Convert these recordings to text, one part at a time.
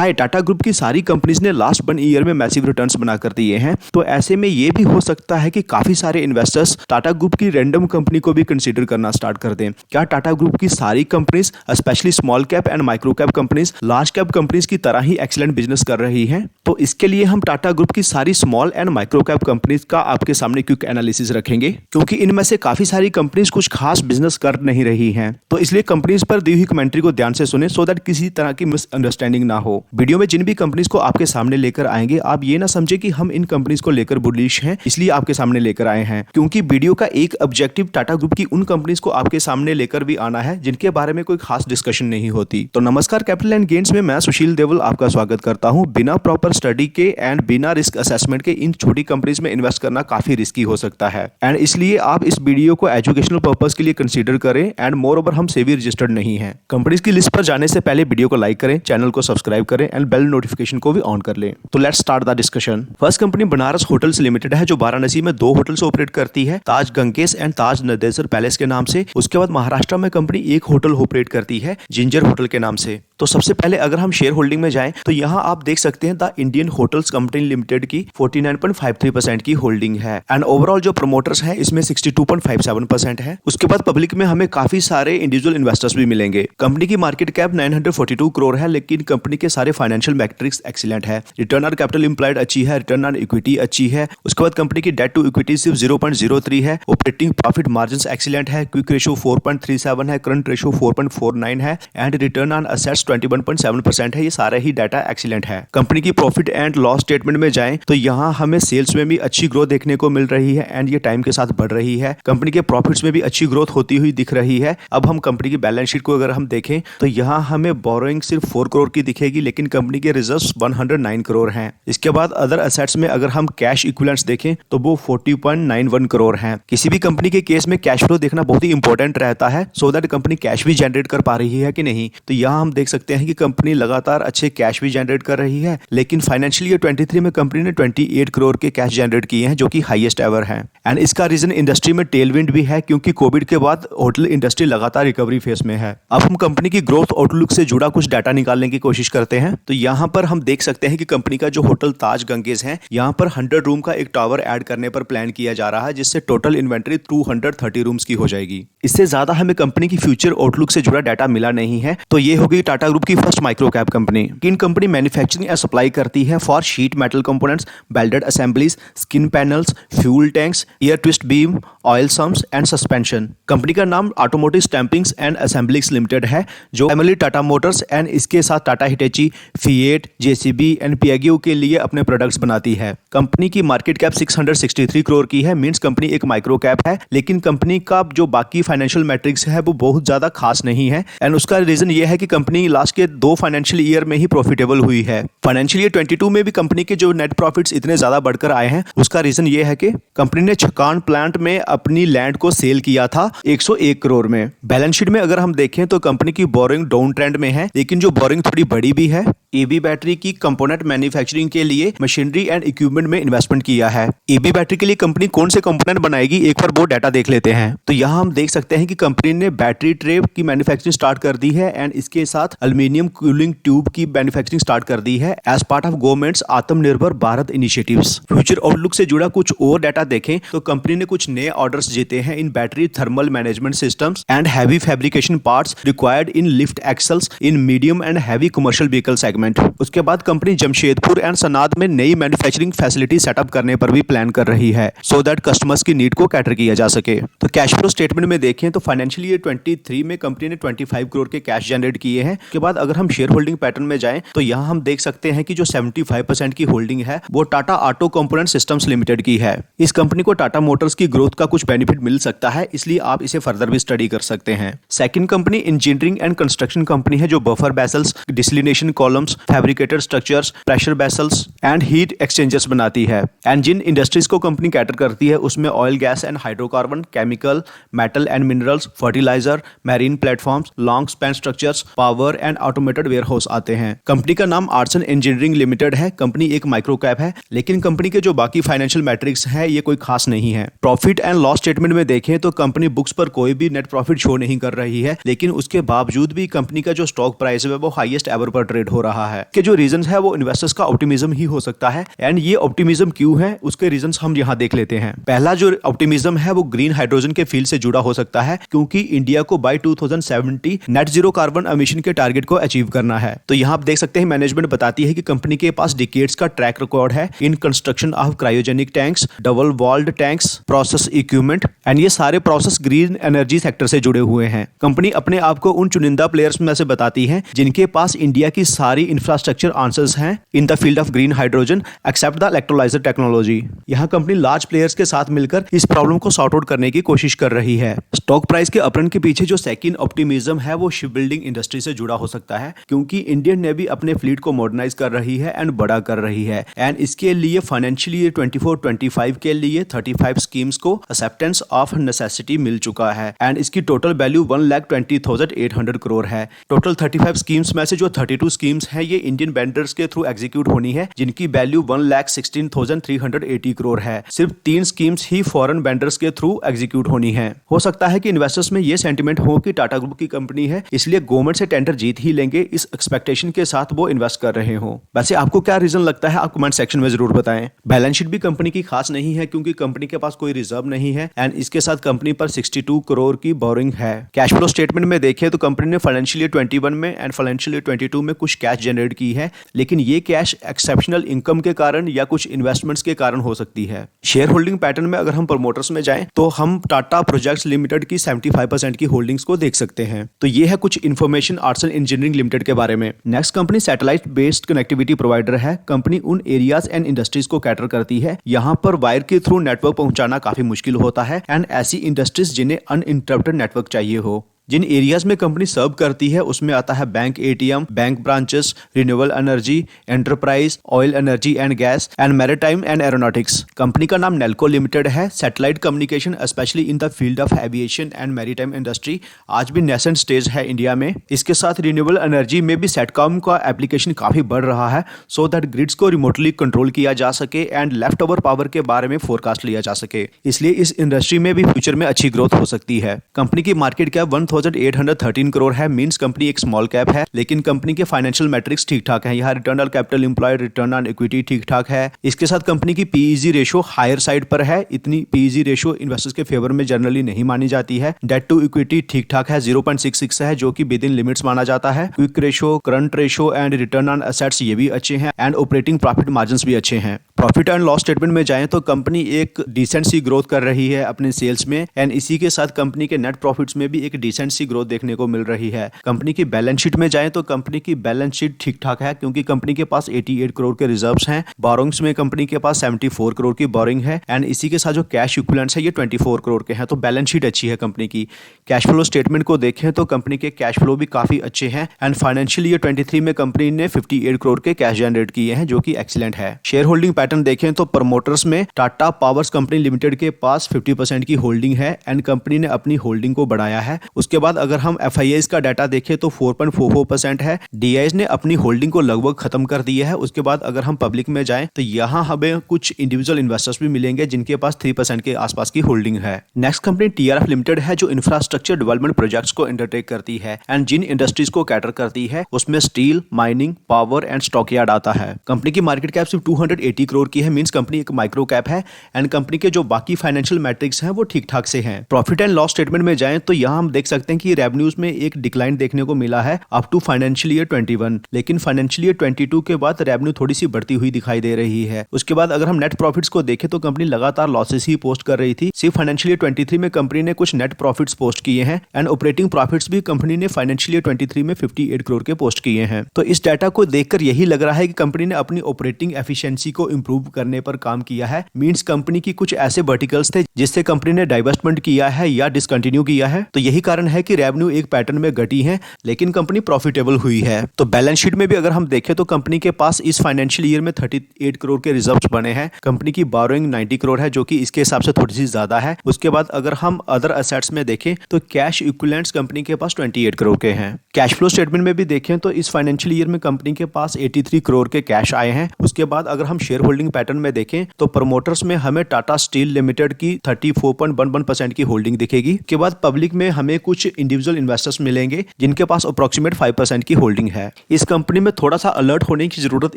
हाय, Tata group की सारी companies ने लास्ट 1 ईयर में मैसिव रिटर्न्स बना कर दिए हैं। तो ऐसे में ये भी हो सकता है कि काफी सारे इन्वेस्टर्स टाटा ग्रुप की रैंडम कंपनी को भी कंसीडर करना स्टार्ट कर दें। क्या टाटा ग्रुप की सारी companies specially small cap and micro cap companies large cap companies की तरह ही एक्सीलेंट बिजनेस कर रही हैं? तो इसके लिए हम टाटा ग्रुप की सारी small and micro cap companies का आपके सामने क्विक एनालिसिस रखेंगे, क्योंकि इनमें से काफी सारी कंपनीज कुछ खास बिजनेस कर नहीं रही हैं। तो इसलिए कंपनीज पर दी हुई कमेंट्री को ध्यान से सुने सो दैट किसी तरह की मिसअंडरस्टैंडिंग ना हो। वीडियो में जिन भी कंपनीज को आपके सामने लेकर आएंगे, आप ये ना समझे कि हम इन कंपनीज को लेकर बुलिश हैं इसलिए आपके सामने लेकर आए हैं, क्योंकि वीडियो का एक ऑब्जेक्टिव टाटा ग्रुप की उन कंपनीज को आपके सामने लेकर भी आना है जिनके बारे में कोई खास डिस्कशन नहीं होती। तो नमस्कार, कैपिटल एंड गेन्स में मैं सुशील देवल आपका स्वागत करता हूं। बिना प्रॉपर स्टडी के एंड बिना रिस्क असेसमेंट के इन छोटी कंपनीज में इन्वेस्ट करना काफी रिस्की हो सकता है, एंड इसलिए आप इस वीडियो को एजुकेशनल पर्पस के लिए कंसीडर करें। एंड मोर ओवर हम सेबी रजिस्टर्ड नहीं है। कंपनीज की लिस्ट पर जाने से पहले वीडियो को लाइक करें, चैनल को सब्सक्राइब करें एंड बेल नोटिफिकेशन को भी ऑन कर लें। तो let's start the discussion. First company Banaras hotels limited है, जो वाराणसी में 2 होटल्स ऑपरेट करती है, Taj Ganges and Taj Nadesar palace के नाम से। उसके बाद महाराष्ट्र में कंपनी एक होटल ऑपरेट करती है जिंजर होटल के नाम से। तो सबसे पहले अगर हम शेयर होल्डिंग में जाएं तो यहाँ आप देख सकते हैं the Indian hotels company limited की 49.53% की होल्डिंग है, एंड ओवरऑल जो प्रोमोटर्स हैं इसमें 62.57% है। उसके बाद पब्लिक में हमें काफी सारे इंडिविजुअल इन्वेस्टर्स भी मिलेंगे। कंपनी की मार्केट कैप 942 करोड़ है, लेकिन कंपनी के सारे फाइनेंशियल मैट्रिक्स एक्सीलेंट है। रिटर्न ऑन कैपिटल एम्प्लॉयड अच्छी है, रिटर्न ऑन इक्विटी अच्छी है। उसके बाद कंपनी की डेट टू इक्विटी सिर्फ 0.03 है। ऑपरेटिंग प्रॉफिट मार्जिन एक्सीलेंट है। क्विक रेशियो 4.37 है, करंट रेशियो 4.49 है, एंड रिटर्न ऑन असेट्स 21.7% है। ये सारे ही डाटा एक्सीलेंट है। कंपनी की प्रॉफिट एंड लॉस स्टेटमेंट में जाएं तो यहाँ हमें सेल्स में भी अच्छी ग्रोथ देखने को मिल रही है, एंड ये टाइम के साथ बढ़ रही है। कंपनी के प्रॉफिट्स में भी अच्छी ग्रोथ होती हुई दिख रही है। अब हम कंपनी की बैलेंस शीट को अगर हम देखें तो यहाँ हमें बोरोइंग सिर्फ 4 करोड़ की दिखेगी, लेकिन कंपनी के रिजर्व्स 109 करोड़ हैं। इसके बाद अदर असेट्स में अगर हम कैश इक्विवेलेंट्स देखें तो वो 40.91 करोड़ हैं। किसी भी कंपनी के केस में कैश फ्लो देखना बहुत ही इंपॉर्टेंट रहता है, सो दैट कंपनी कैश भी जनरेट कर पा रही है कि नहीं। तो यहाँ हम देख सकते हैं कि कंपनी लगातार अच्छे कैश भी जनरेट कर रही है, लेकिन फाइनेंशियल ईयर 23 में कंपनी ने 28 करोड़ के कैश जनरेट किए हैं, जो कि हाईएस्ट एवर है। एंड इसका रीजन इंडस्ट्री में टेलविंड भी है, क्योंकि कोविड के बाद होटल इंडस्ट्री लगातार रिकवरी फेज में है। अब हम कंपनी की ग्रोथ आउटलुक से जुड़ा कुछ डाटा निकालने की कोशिश करते हैं। तो यहाँ पर हम देख सकते हैं कि कंपनी का जो होटल ताज गंगेस है, यहाँ पर 100 रूम का एक टावर ऐड करने पर प्लान किया जा रहा है, जिससे टोटल इन्वेंटरी 230 रूम्स की हो जाएगी। इससे ज्यादा हमें कंपनी की फ्यूचर आउटलुक से जुड़ा डाटा मिला नहीं है। तो ये होगी टाटा ग्रुप की first micro cap company. In company manufacturing and supply करती है for sheet metal components, welded assemblies, skin panels, fuel tanks, air twist beam, oil sums and suspension. Company का नाम ऑटोमोटिव स्टैंपिंग्स एंड असेंबलीज लिमिटेड है, जो family Tata Motors and इसके साथ Tata हिटेची, fiat, JCB and Piaggio के लिए अपने प्रोडक्ट्स बनाती है। कंपनी की मार्केट कैप 663 करोड़ की है, मींस कंपनी एक माइक्रो कैप है, लेकिन कंपनी का जो बाकी फाइनेंशियल मैट्रिक्स है वो बहुत ज्यादा खास नहीं है। एंड उसका रीजन ये है कि कंपनी लास्ट के 2 फाइनेंशियल ईयर में ही प्रॉफिटेबल हुई है। फाइनेंशियल ईयर 22 में भी कंपनी के जो नेट प्रॉफिट्स इतने ज्यादा बढ़कर आए हैं, उसका रीजन ये है कि कंपनी ने छकान प्लांट में अपनी लैंड को सेल किया था 101 करोड़ में। बैलेंस शीट में अगर हम देखें तो कंपनी की बोरिंग डाउन ट्रेंड में है, लेकिन जो बोरिंग थोड़ी बड़ी भी है। ईबी बैटरी की कंपोनेंट मैन्युफैक्चरिंग के लिए मशीनरी एंड इक्विपमेंट में इन्वेस्टमेंट किया है। ईबी बैटरी के लिए कंपनी कौन से कंपोनेंट बनाएगी, एक बार वो डाटा देख लेते हैं। तो यहाँ हम देख सकते हैं कि कंपनी ने बैटरी ट्रे की मैन्युफैक्चरिंग स्टार्ट कर दी है, एंड इसके साथ एल्यूमिनियम कूलिंग ट्यूब की मैन्युफैक्चरिंग स्टार्ट कर दी है एज पार्ट ऑफ गवर्नमेंट्स आत्मनिर्भर भारत इनिशिएटिव्स। फ्यूचर आउटलुक से जुड़ा कुछ और डाटा देखें तो कंपनी ने कुछ नए ऑर्डर्स जीते हैं इन battery thermal management systems and heavy fabrication parts required in lift axles in medium and heavy commercial vehicle segment. उसके बाद कंपनी जमशेदपुर एंड सनाद में नई मैन्युफैक्चरिंग फैसिलिटी सेटअप करने पर भी प्लान कर रही है, सो दैट कस्टमर्स की नीड को कैटर किया जा सके। तो कैश फ्लो स्टेटमेंट में देखें तो फाइनेंशियल ईयर 23 में कंपनी ने 25 करोड़ के कैश जनरेट किए हैं। उसके बाद अगर हम शेयर होल्डिंग पैटर्न में जाएं तो यहाँ हम देख सकते हैं कि जो 75% की होल्डिंग है वो Tata auto component systems limited की है। इस कंपनी को टाटा मोटर्स की ग्रोथ का कुछ बेनिफिट मिल सकता है, इसलिए आप इसे फर्दर भी स्टडी कर सकते हैं। Second company engineering and construction company है, जो buffer vessels, desalination columns, fabricated structures, pressure vessels and heat exchangers बनाती है। एंड जिन इंडस्ट्रीज को कंपनी कैटर करती है उसमें oil, gas and hydrocarbon, chemical, metal and minerals, fertiliser, marine platforms, long span structures, power and automated warehouse आते हैं। Company का नाम आर्ट्सन इंजीनियरिंग लिमिटेड है। कंपनी एक माइक्रो कैप है, लेकिन कंपनी के जो बाकी फाइनेंशियल मैट्रिक्स है ये कोई खास नहीं है। प्रॉफिट एंड लॉस स्टेटमेंट में देखें तो कंपनी बुक्स पर कोई भी नेट प्रॉफिट शो नहीं कर रही है, लेकिन उसके बावजूद भी कंपनी का जो स्टॉक प्राइस है वो हाईएस्ट एवर पर ट्रेड हो रहा है। के जो रीजन है वो इन्वेस्टर्स का ऑप्टिमिज्म ही हो सकता है। एंड ये ऑप्टिमिज्म क्यों है उसके रीजंस हम यहाँ देख लेते हैं। पहला जो ऑप्टिमिज्म है वो ग्रीन हाइड्रोजन के फील्ड से जुड़ा हो सकता है, क्योंकि इंडिया को by 2070 net zero carbon emission के टारगेट को अचीव करना है। तो यहाँ आप देख सकते हैं मैनेजमेंट बताती है कि कंपनी के पास डिकेड्स का ट्रैक रिकॉर्ड है in construction of cryogenic tanks, double walled tanks, process equipment and ये सारे प्रोसेस ग्रीन एनर्जी सेक्टर से जुड़े हुए हैं। कंपनी अपने आप को उन चुनिंदा प्लेयर्स में से बताती है जिनके पास इंडिया की सारी इंफ्रास्ट्रक्चर आंसर्स हैं in the field of green hydrogen except the electrolyser technology. यहाँ कंपनी लार्ज प्लेयर्स के साथ मिलकर इस प्रॉब्लम को सॉर्ट आउट करने की कोशिश कर रही है। स्टॉक प्राइस के अपरन के पीछे जो सेकंड ऑप्टिमिज्म है वो शिप बिल्डिंग इंडस्ट्री से जुड़ा हो सकता है, क्योंकि इंडियन नेवी अपने फ्लीट को मॉडर्नाइज कर रही है एंड बड़ा कर रही है। एंड इसके लिए फाइनेंशियल ईयर 24-25 के लिए 35 स्कीम्स को एक्सेप्टेंस ऑफ नेसेसिटी मिल चुका है एंड इसकी टोटल वैल्यू 1,20,800 करोड़ है। टोटल 35 स्कीम्स में से जो 32 स्कीम्स हैं ये इंडियन वेंडर्स के थ्रू एग्जीक्यूट होनी है, जिनकी वैल्यू 1,16,380 करोड़ है। सिर्फ 3 स्कीम्स ही फॉरेन वेंडर्स के थ्रू एग्जीक्यूट होनी है। हो सकता है कि इन्वेस्टर्स में ये सेंटिमेंट हो कि टाटा ग्रुप की कंपनी है, इसलिए गवर्नमेंट से टेंडर जीत ही लेंगे, इस एक्सपेक्टेशन के साथ वो इन्वेस्ट कर रहे हो। वैसे आपको क्या रीजन लगता है आप कमेंट सेक्शन में जरूर बताएं। बैलेंस शीट भी कंपनी की खास नहीं है, क्योंकि कंपनी के पास कोई रिजर्व नहीं है एंड इसके साथ कंपनी पर 62 करोड़ की बोरिंग है। कैश फ्लो स्टेटमेंट में देखें तो कंपनी ने फाइनेंशियल ईयर 21 में एंड फाइनेंशियल ईयर 22 में कुछ कैश जनरेट की है, लेकिन ये कैश एक्सेप्शनल इनकम के कारण या कुछ इन्वेस्टमेंट्स के कारण हो सकती है। शेयर होल्डिंग पैटर्न में अगर हम प्रमोटर्स में जाएं तो हम टाटा प्रोजेक्ट्स लिमिटेड की 75% की होल्डिंग्स को देख सकते हैं। तो ये है कुछ इन्फॉर्मेशन आर्ट्सन इंजीनियरिंग लिमिटेड के बारे में। Next company satellite based connectivity provider है। कंपनी उन एरियाज एंड इंडस्ट्रीज को कैटर करती है यहाँ पर वायर के थ्रू नेटवर्क पहुंचाना काफी मुश्किल होता है एंड ऐसी इंडस्ट्रीज जिन्हें अनइंटरप्टेड नेटवर्क चाहिए हो। जिन एरियाज में कंपनी सर्व करती है उसमें आता है bank ATM, bank branches, renewable energy, enterprise, oil energy and gas and maritime and aeronautics. Company का नाम नेल्को लिमिटेड है। Satellite communication specially in the field of aviation and maritime industry आज भी नेसेंट स्टेज है इंडिया में। इसके साथ renewable energy में भी सेटकॉम का एप्लीकेशन काफी बढ़ रहा है, सो दैट ग्रिड्स को रिमोटली कंट्रोल किया जा सके एंड लेफ्ट ओवर पावर के बारे में फोरकास्ट लिया जा सके। इसलिए इस इंडस्ट्री में भी फ्यूचर में अच्छी ग्रोथ हो सकती है। कंपनी की मार्केट कैप 1,813 करोड़ है। मींस कंपनी एक स्मॉल कैप है, लेकिन कंपनी के फाइनेंशियल मैट्रिक्स ठीक ठाक है। यहाँ return on capital employed, return on equity ठीक ठाक है। इसके साथ कंपनी की पीईजी रेशो हायर साइड पर है। इतनी पीईजी रेशो इन्वेस्टर्स के फेवर में जनरली नहीं मानी जाती है। डेट टू इक्विटी ठीक ठाक है, 0.66 है, जो कि विद इन लिमिट्स माना जाता है। Quick ratio, current ratio and return on assets ये भी अच्छे हैं एंड ऑपरेटिंग प्रॉफिट मार्जिन्स भी अच्छे हैं। प्रॉफिट एंड लॉस स्टेटमेंट में जाएं तो कंपनी एक डिसेंट सी ग्रोथ कर रही है अपने सेल्स में एंड इसी के साथ कंपनी के नेट प्रॉफिट्स में भी एक डिसेंट सी ग्रोथ देखने को मिल रही है। कंपनी की बैलेंस शीट में जाएं तो कंपनी की बैलेंस शीट ठीक ठाक है, क्योंकि कंपनी के पास 88 करोड़ के रिजर्व्स हैं। बोरोइंग्स में कंपनी के पास 74 करोड़ की बोरिंग है एंड इसी के साथ जो कैश इक्विवेलेंट्स है ये 24 करोड़ के हैं। तो बैलेंस शीट अच्छी है कंपनी की। कैश फ्लो स्टेटमेंट को देखें तो कंपनी के कैश फ्लो भी काफी अच्छे हैं एंड फाइनेंशियल ईयर 23 में कंपनी ने 58 करोड़ के कैश जनरेट किए हैं, जो कि एक्सीलेंट है। शेयर होल्डिंग पैटर्न देखें तो प्रमोटर्स में टाटा पावर्स कंपनी लिमिटेड के पास 50% की होल्डिंग है एंड कंपनी ने अपनी होल्डिंग को बढ़ाया है। उसके बाद अगर हम एफआईआईज का डाटा देखें तो 4.44% है। डीआईज ने अपनी होल्डिंग को लगभग खत्म कर दिया है। उसके बाद अगर हम पब्लिक में जाएं तो यहाँ हमें कुछ इंडिविजुअल इन्वेस्टर्स भी मिलेंगे जिनके पास 3% के आसपास की होल्डिंग है। नेक्स्ट कंपनी टीआरएफ लिमिटेड है, जो इंफ्रास्ट्रक्चर डेवलपमेंट प्रोजेक्ट्स को अंडरटेक करती है एंड जिन इंडस्ट्रीज को कैटर करती है उसमें steel, mining, power and stockyard आता है। कंपनी की मार्केट कैप सिर्फ 280 करोड़ की है। मींस कंपनी एक माइक्रो कैप है एंड कंपनी के जो बाकी फाइनेंशियल मैट्रिक्स हैं वो ठीक ठाक से हैं। प्रॉफिट एंड लॉस स्टेटमेंट में जाएं तो यहाँ हम देख सकते हैं कि रेवेन्यूज में एक डिक्लाइन देखने को मिला है अप टू फाइनेंशियल ईयर 21, लेकिन फाइनेंशियल ईयर 22 के बाद रेवेन्यू थोड़ी सी बढ़ती हुई दिखाई दे रही है। उसके बाद अगर हम नेट प्रॉफिट्स को देखें तो कंपनी लगातार लॉसेस ही पोस्ट कर रही थी। सिर्फ फाइनेंशियल ईयर 23 में कंपनी ने कुछ नेट प्रॉफिट्स पोस्ट किए हैं एंड ऑपरेटिंग प्रॉफिट्स भी कंपनी ने फाइनेंशियल ईयर 23 में 58 करोड़ के पोस्ट किए हैं। तो इस डाटा को देखकर यही लग रहा है कि कंपनी ने अपनी ऑपरेटिंग एफिशिएंसी को इंप्रूव करने पर काम किया है। मींस कंपनी की कुछ ऐसे वर्टिकल्स थे जिससे कंपनी ने डाइवर्समेंट किया है या डिसकंटिन्यू किया है, तो यही कारण है कि रेवेन्यू एक पैटर्न में घटी है लेकिन कंपनी प्रॉफिटेबल हुई है। तो बैलेंस शीट में भी अगर हम देखें तो कंपनी के पास इस फाइनेंशियल ईयर में 38 करोड़ के रिजर्व्स बने हैं। कंपनी की बोरोइंग 90 करोड़ है जो कि इसके हिसाब से थोड़ी सी ज्यादा है। उसके बाद अगर हम अदर असेट्स में देखें तो कैश इक्विवेलेंट्स कंपनी के पास 28 करोड़ के हैं। कैश फ्लो स्टेटमेंट में भी देखें तो इस फाइनेंशियल ईयर में कंपनी के पास 83 करोड़ के कैश आए हैं। उसके बाद अगर हम शेयर होल्डिंग पैटर्न में देखें तो प्रमोटर्स में हमें टाटा स्टील लिमिटेड की 34.11% की होल्डिंग दिखेगी। के बाद पब्लिक में हमें कुछ इंडिविजुअल इन्वेस्टर्स मिलेंगे जिनके पास अप्रोक्सीमेट 5% की होल्डिंग है। इस कंपनी में थोड़ा सा अलर्ट होने की जरूरत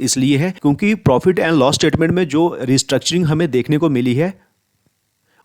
इसलिए है क्योंकि प्रॉफिट एंड लॉस स्टेटमेंट में जो रिस्ट्रक्चरिंग हमें देखने को मिली है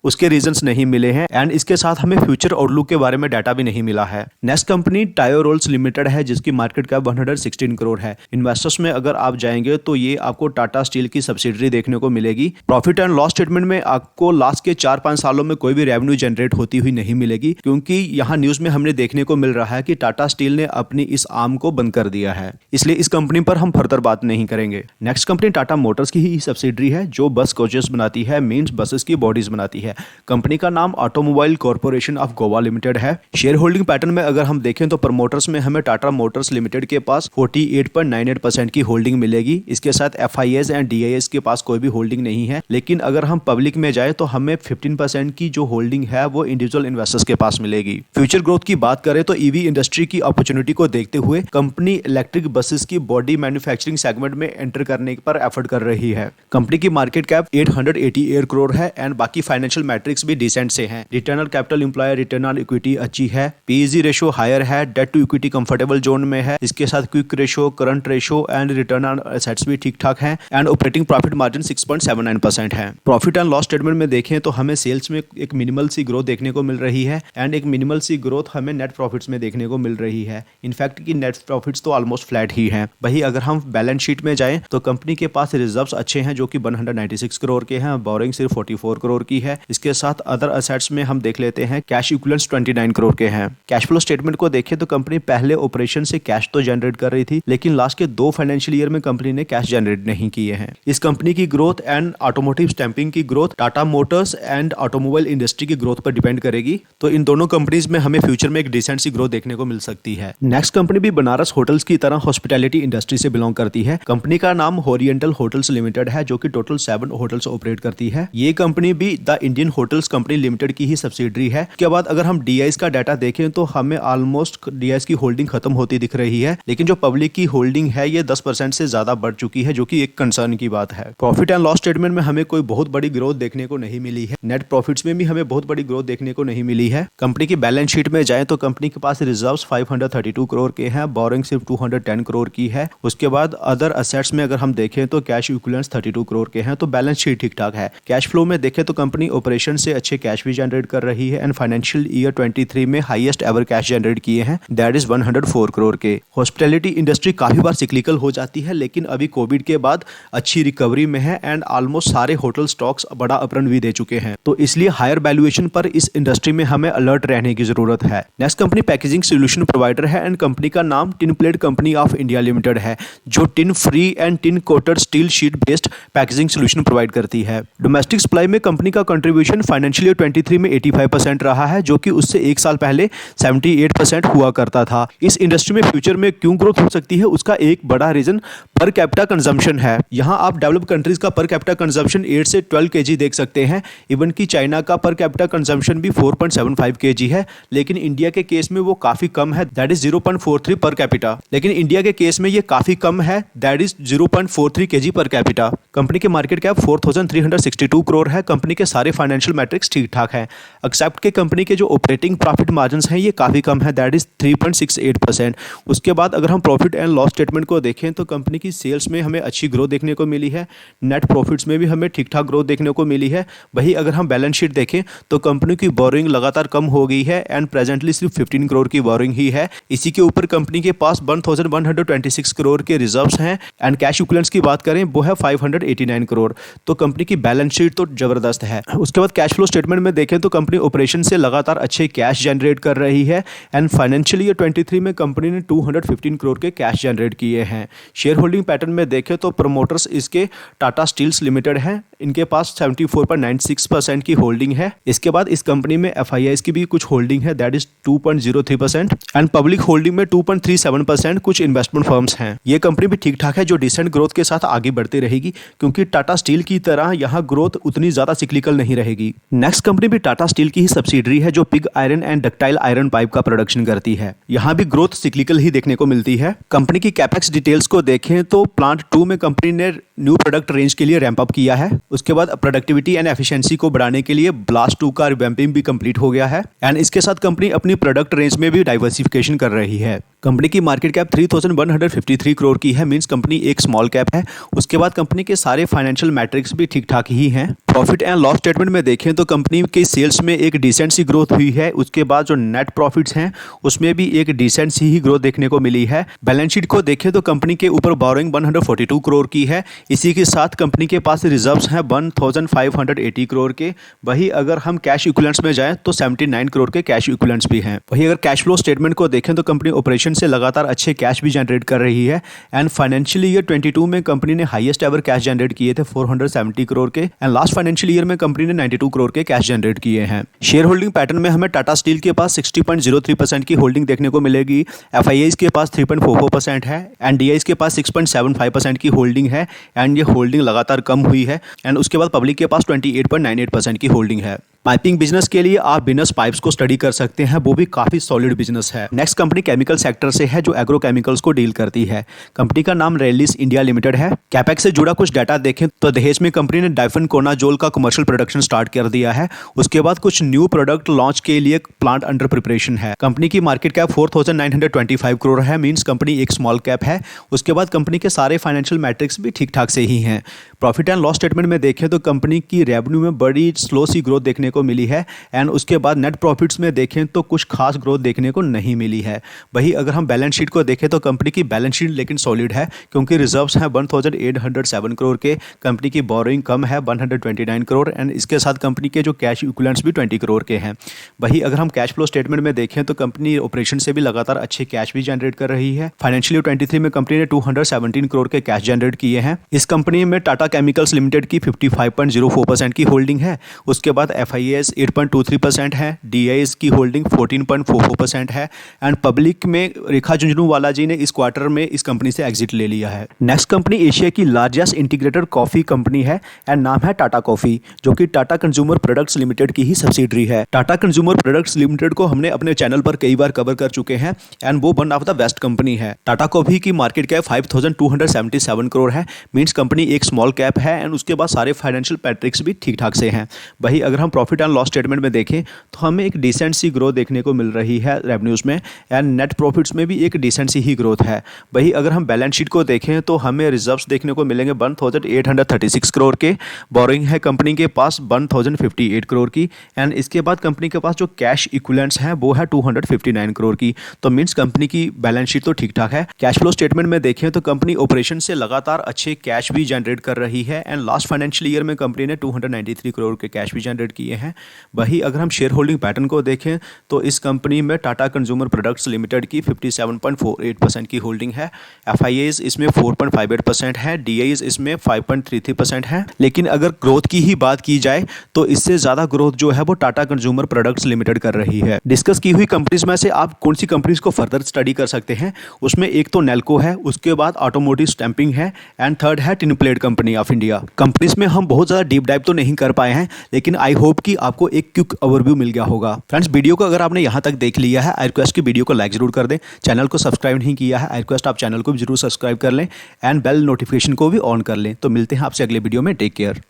उसके रीजंस नहीं मिले हैं एंड इसके साथ हमें फ्यूचर आउटलुक के बारे में डाटा भी नहीं मिला है। नेक्स्ट कंपनी टायो रोल्स लिमिटेड है जिसकी मार्केट कैप 116 करोड़ है। इन्वेस्टर्स में अगर आप जाएंगे तो ये आपको टाटा स्टील की सब्सिडरी देखने को मिलेगी। प्रॉफिट एंड लॉस स्टेटमेंट में आपको लास्ट के 4-5 सालों में कोई भी रेवेन्यू जनरेट होती हुई नहीं मिलेगी क्योंकि यहाँ न्यूज में हमने देखने को मिल रहा है कि टाटा स्टील ने अपनी इस आर्म को बंद कर दिया है, इसलिए इस कंपनी पर हम फर्दर बात नहीं करेंगे। नेक्स्ट कंपनी टाटा मोटर्स की ही सब्सिडरी है जो बस कोचेस बनाती है, मीन्स बसेस की बॉडीज बनाती है। कंपनी का नाम automobile corporation of Goa limited है। शेयर होल्डिंग पैटर्न में अगर हम देखें तो प्रमोटर्स में हमें टाटा मोटर्स लिमिटेड के पास 48.98% की होल्डिंग मिलेगी। इसके साथ एफआईएस एंड डीआईएस के पास कोई भी होल्डिंग नहीं है। लेकिन अगर हम पब्लिक में जाए तो हमें 15% की जो होल्डिंग है वो इंडिविजुअल इन्वेस्टर्स के पास मिलेगी। फ्यूचर ग्रोथ की बात करें तो ईवी इंडस्ट्री की अपॉर्चुनिटी को देखते हुए कंपनी इलेक्ट्रिक बसेस की बॉडी मैन्युफैक्चरिंग सेगमेंट में एंटर करने पर एफर्ट कर रही है। कंपनी की मार्केट कैप 888 करोड़ है एंड बाकी फाइनेंशियल मैट्रिक्स भी डिसेंट से हैं। Return on capital employ, return on equity अच्छी है, पीईजी रेशो हायर है, debt to equity comfortable zone में है। इसके साथ quick ratio, current ratio and return on assets भी ठीक ठाक हैं एंड ऑपरेटिंग प्रॉफिट मार्जिन 6.79% है। प्रॉफिट एंड लॉस स्टेटमेंट में देखें तो हमें सेल्स में एक मिनिमल सी ग्रोथ देखने को मिल रही है एंड एक मिनिमल सी ग्रोथ हमें नेट प्रॉफिट्स में देखने को मिल रही है। इनफैक्ट की नेट प्रॉफिट्स तो ऑलमोस्ट फ्लैट ही हैं। वही अगर हम बैलेंस शीट में जाएं तो कंपनी के पास रिजर्व्स अच्छे हैं जो कि 196 करोड़ के हैं, बोरिंग सिर्फ 44 करोड़ की है। इसके साथ अदर असेट्स में हम देख लेते हैं कैश इक्विवेलेंट्स 29 करोड़ के हैं। कैश फ्लो स्टेटमेंट को देखें तो कंपनी पहले ऑपरेशन से कैश तो जनरेट कर रही थी लेकिन लास्ट के 2 फाइनेंशियल ईयर में कंपनी ने कैश जनरेट नहीं किए हैं। इस कंपनी की ग्रोथ एंड ऑटोमोटिव स्टैंपिंग की growth Tata Motors and automobile industry की ग्रोथ पर डिपेंड करेगी, तो इन दोनों कंपनीज में हमें फ्यूचर में एक डिसेंट सी ग्रोथ देखने को मिल सकती है। नेक्स्ट कंपनी भी बनारस होटल्स की तरह हॉस्पिटैलिटी इंडस्ट्री से बिलोंग करती है। कंपनी का नाम ओरिएंटल होटल्स लिमिटेड है जो कि टोटल 7 होटल्स ऑपरेट करती है। ये कंपनी भी the Indian hotels company limited की ही सब्सिडरी है। उसके बाद अगर हम डीआईएस का डाटा देखें तो हमें ऑलमोस्ट डीआईएस की होल्डिंग खत्म होती दिख रही है, लेकिन जो पब्लिक की होल्डिंग है ये 10% से ज्यादा बढ़ चुकी है जो कि एक कंसर्न की बात है। प्रॉफिट एंड लॉस स्टेटमेंट में हमें कोई बहुत बड़ी ग्रोथ देखने को नहीं मिली है। नेट प्रॉफिट्स में भी हमें बहुत बड़ी ग्रोथ देखने को नहीं मिली है। कंपनी की बैलेंस शीट में जाए तो कंपनी के पास रिजर्व्स 532 करोड़ के हैं, बोरिंग सिर्फ 210 करोड़ की है। उसके बाद अदर असेट्स में अगर हम देखें तो कैश इक्विवेलेंट्स 32 करोड़ के हैं, तो बैलेंस शीट ठीक ठाक है। कैश फ्लो में देखें तो कंपनी ऑपरेशन से अच्छे कैश भी जनरेट कर रही है एंड फाइनेंशियल ईयर 23 में हाईएस्ट एवर कैश जनरेट किए हैं, दैट इज 104 करोड़ के। हॉस्पिटैलिटी इंडस्ट्री काफी बार सिक्लिकल हो जाती है लेकिन अभी कोविड के बाद अच्छी रिकवरी में है एंड ऑलमोस्ट सारे होटल स्टॉक्स बड़ा अपरन भी दे चुके हैं, तो इसलिए हायर वैल्यूएशन पर इस इंडस्ट्री में हमें अलर्ट रहने की जरूरत है। Next company packaging solution provider है एंड कंपनी का नाम tin plate company of India limited है जो tin free and tin coated steel sheet based packaging solution provide करती है। डोमेस्टिक सप्लाई में कंपनी का कंट्रीब्यूशन फाइनेंशियल ईयर 23 में 85% रहा है जो कि उससे एक साल पहले 78% हुआ करता था। इस इंडस्ट्री में फ्यूचर में क्यों ग्रोथ हो सकती है उसका एक बड़ा रीजन पर कैपिटा कंजम्पशन है। यहां आप डेवलप कंट्रीज का पर कैपिटा कंजम्पशन 8 से 12 केजी देख सकते हैं। इवन कि चाइना का पर कैपिटा कंजम्पशन भी 4.75 केजी है, लेकिन इंडिया के केस में वो काफी कम है, दैट इज 0.43 पर कैपिटा। लेकिन इंडिया के केस में ये काफी कम है, that is 0.43 KG per capita. Company की मार्केट कैप 4362 करोड़ है। कंपनी के सारे फाइनेंशियल मैट्रिक्स ठीक ठाक हैं, एक्सेप्ट के कंपनी के जो ऑपरेटिंग प्रॉफिट मार्जिन्स हैं ये काफी कम है, दैट इज 3.68%। उसके बाद अगर हम प्रॉफिट एंड लॉस स्टेटमेंट को देखें तो कंपनी की सेल्स में हमें अच्छी ग्रोथ देखने को मिली है, नेट प्रॉफिट्स में भी हमें ठीक ठाक ग्रोथ देखने को मिली है। वही अगर हम बैलेंस शीट देखें तो कंपनी की बोरिंग लगातार कम हो गई है एंड प्रेजेंटली सिर्फ 15 करोड़ की बोरिंग ही है। इसी के ऊपर कंपनी के पास 1126 करोड़ के रिजर्व्स हैं एंड कैश इक्विवेलेंट्स की बात करें वो है 589 करोड़। तो कंपनी की बैलेंस शीट तो जबरदस्त है। उसके उसके बाद कैश फ्लो स्टेटमेंट में देखें तो कंपनी ऑपरेशन से लगातार अच्छे कैश जनरेट कर रही है एंड फाइनेंशियल ईयर 23 में कंपनी ने 215 करोड़ के कैश जनरेट किए हैं। शेयर होल्डिंग पैटर्न में देखें तो प्रमोटर्स इसके टाटा स्टील्स लिमिटेड है, इनके पास 74.96% की होल्डिंग है। इसके बाद इस कंपनी में FIIs की भी कुछ होल्डिंग है, that is 2.03% and public holding में 2.37% कुछ इन्वेस्टमेंट फर्म्स हैं। ये कंपनी भी ठीक ठाक है जो डिसेंट ग्रोथ के साथ आगे बढ़ती रहेगी, क्योंकि टाटा स्टील की तरह यहाँ ग्रोथ उतनी ज्यादा सिक्लिकल नहीं रहेगी। नेक्स्ट कंपनी भी टाटा स्टील की ही सब्सिडरी है जो pig iron and ductile iron pipe का प्रोडक्शन करती है। यहाँ भी ग्रोथ सिक्लिकल ही देखने को मिलती है। कंपनी की कैपेक्स डिटेल्स को देखें तो प्लांट 2 में कंपनी ने न्यू प्रोडक्ट रेंज के लिए रैंप अप किया है। उसके बाद प्रोडक्टिविटी एंड एफिशिएंसी को बढ़ाने के लिए ब्लास्ट 2 का रिवैम्पिंग भी कंप्लीट हो गया है एंड इसके साथ कंपनी अपनी प्रोडक्ट रेंज में भी डाइवर्सिफिकेशन कर रही है। कंपनी की मार्केट कैप 3153 करोड़ की है, मींस कंपनी एक स्मॉल कैप है। उसके बाद कंपनी के सारे फाइनेंशियल मैट्रिक्स भी ठीक ठाक ही हैं। प्रॉफिट एंड लॉस स्टेटमेंट में देखें तो कंपनी के सेल्स में एक डिसेंट सी ग्रोथ हुई है। उसके बाद जो नेट प्रॉफिट्स हैं उसमें भी एक डिसेंट सी ही ग्रोथ देखने को मिली है। बैलेंस शीट को देखें तो कंपनी के ऊपर बोरोइंग 142 करोड़ की है। इसी के साथ कंपनी के पास रिजर्व्स हैं 1580 करोड़ के। वही अगर हम कैश इक्विवेलेंट्स में जाएं तो 79 करोड़ के कैश इक्विवेलेंट्स भी हैं। वही अगर कैश फ्लो स्टेटमेंट को देखें तो कंपनी ऑपरेशन से लगातार अच्छे कैश भी जनरेट कर रही है एंड फाइनेंशियल ईयर 22 में कंपनी ने हाईएस्ट एवर कैश जनरेट किए थे 470 करोड़ के एंड लास्ट फाइनेंशियल ईयर में कंपनी ने 92 करोड़ के कैश जनरेट किए हैं। शेयर होल्डिंग पैटर्न में हमें टाटा स्टील के पास 60.03% की होल्डिंग देखने को मिलेगी। FIIs के पास 3.44% है एंड DIs के पास 6.75% की होल्डिंग है एंड ये होल्डिंग लगातार कम हुई है एंड उसके बाद पब्लिक के पास 28.98% की होल्डिंग है। पाइपिंग बिजनेस के लिए आप बिजनेस पाइप्स को स्टडी कर सकते हैं, वो भी काफी सॉलिड बिजनेस है। नेक्स्ट कंपनी केमिकल सेक्टर से है जो एग्रो केमिकल्स को डील करती है। कंपनी का नाम रेलिस इंडिया लिमिटेड है। कैपेक्स से जुड़ा कुछ डाटा देखें तो दहेज में कंपनी ने डाइफेनकोनाजोल का कमर्शियल प्रोडक्शन स्टार्ट कर दिया है। उसके बाद कुछ न्यू प्रोडक्ट लॉन्च के लिए प्लांट अंडर प्रिपरेशन है। कंपनी की मार्केट कैप 4925 करोड़ है, मींस कंपनी एक स्मॉल कैप है। उसके बाद कंपनी के सारे फाइनेंशियल मैट्रिक्स भी ठीक ठाक से ही हैं। प्रॉफिट एंड लॉस स्टेटमेंट में देखें तो कंपनी की रेवेन्यू में बड़ी स्लो सी ग्रोथ देखने को मिली है एंड उसके बाद नेट प्रॉफिट्स में देखें तो कुछ खास ग्रोथ देखने को नहीं मिली है। वही अगर हम बैलेंस शीट को देखें तो कंपनी की बैलेंस शीट लेकिन सॉलिड है, क्योंकि रिजर्व्स हैं 1807 करोड़ के। कंपनी की बोरोइंग कम है 129 करोड़ एंड इसके साथ कंपनी के जो कैश इक्विवेलेंट्स भी 20 करोड़ के हैं। वही अगर हम कैश फ्लो स्टेटमेंट में देखें तो कंपनी ऑपरेशन से भी लगातार अच्छे कैश भी जनरेट कर रही है। फाइनेंशियल ईयर 23 में कंपनी ने 217 करोड़ के कैश जनरेट किए हैं। इस कंपनी में टाटा केमिकल्स लिमिटेड की 55.04% की होल्डिंग है। उसके बाद FIIs 8.23% है, DIs की होल्डिंग 14.44% है एंड पब्लिक में रेखा झुंझुनवाला जी ने इस क्वार्टर में इस कंपनी से एग्जिट ले लिया है। नेक्स्ट कंपनी एशिया की लार्जेस्ट इंटीग्रेटेड कॉफी कंपनी है एंड नाम है टाटा कॉफी, जो कि टाटा कंज्यूमर प्रोडक्ट्स लिमिटेड की ही सब्सिडरी है। टाटा कंज्यूमर प्रोडक्ट्स लिमिटेड को हमने अपने चैनल पर कई बार कवर कर चुके हैं एंड वो one of the best company है। टाटा कॉफी की मार्केट कैप 5277 करोड़ है, मींस कंपनी एक स्मॉल कैप है एंड उसके बाद सारे फाइनेंशियल पैट्रिक्स भी ठीक ठाक से हैं। वही अगर हम प्रॉफिट एंड लॉस स्टेटमेंट में देखें तो हमें एक डिसेंट सी ग्रोथ देखने को मिल रही है रेवेन्यूज में एंड नेट प्रॉफिट्स में भी एक डिसेंट सी ही ग्रोथ है। वही अगर हम बैलेंस शीट को देखें तो हमें रिजर्व्स देखने को मिलेंगे 1836 करोड़ के। बोरोइंग है कंपनी के पास 1058 करोड़ की एंड इसके बाद कंपनी के पास जो कैश इक्विवेलेंट्स हैं वो है 259 करोड़ की। तो मींस कंपनी की बैलेंस शीट तो ठीक ठाक है। कैश फ्लो स्टेटमेंट में देखें तो कंपनी ऑपरेशन से लगातार अच्छे कैश भी जनरेट कर रही है एंड लास्ट फाइनेंशियल ईयर में कंपनी ने 293 करोड़ के कैश भी जनरेट किए हैं। वही अगर हम शेयर होल्डिंग पैटर्न को देखें तो इस कंपनी में टाटा कंज्यूमर प्रोडक्ट्स लिमिटेड की 57.48% की होल्डिंग है। FIIs इसमें 4.58% है, DIs इसमें 5.33% है। लेकिन अगर ग्रोथ की ही बात की जाए तो इससे ज़्यादा ग्रोथ जो है वो टाटा कंज्यूमर प्रोडक्ट्स लिमिटेड कर रही है। डिस्कस की हुई कंपनीज में से आप कौन सी कंपनीज को फर्दर स्टडी कर सकते हैं, उसमें एक तो नेल्को है, उसके बाद ऑटोमोटिव स्टैंपिंग है एंड थर्ड है tin plate company of India. Companies में हम बहुत ज़्यादा डीप डाइव तो नहीं कर पाए हैं, लेकिन आई होप कि आपको एक क्विक ओवरव्यू मिल गया होगा। फ्रेंड्स, वीडियो को अगर आपने यहाँ तक देख लिया है, आई रिक्वेस्ट की वीडियो को लाइक जरूर कर दें। चैनल को सब्सक्राइब नहीं किया है, आई रिक्वेस्ट आप चैनल को भी जरूर सब्सक्राइब कर लें एंड बेल नोटिफिकेशन को भी ऑन कर लें। तो मिलते हैं आपसे अगले वीडियो में। Take care.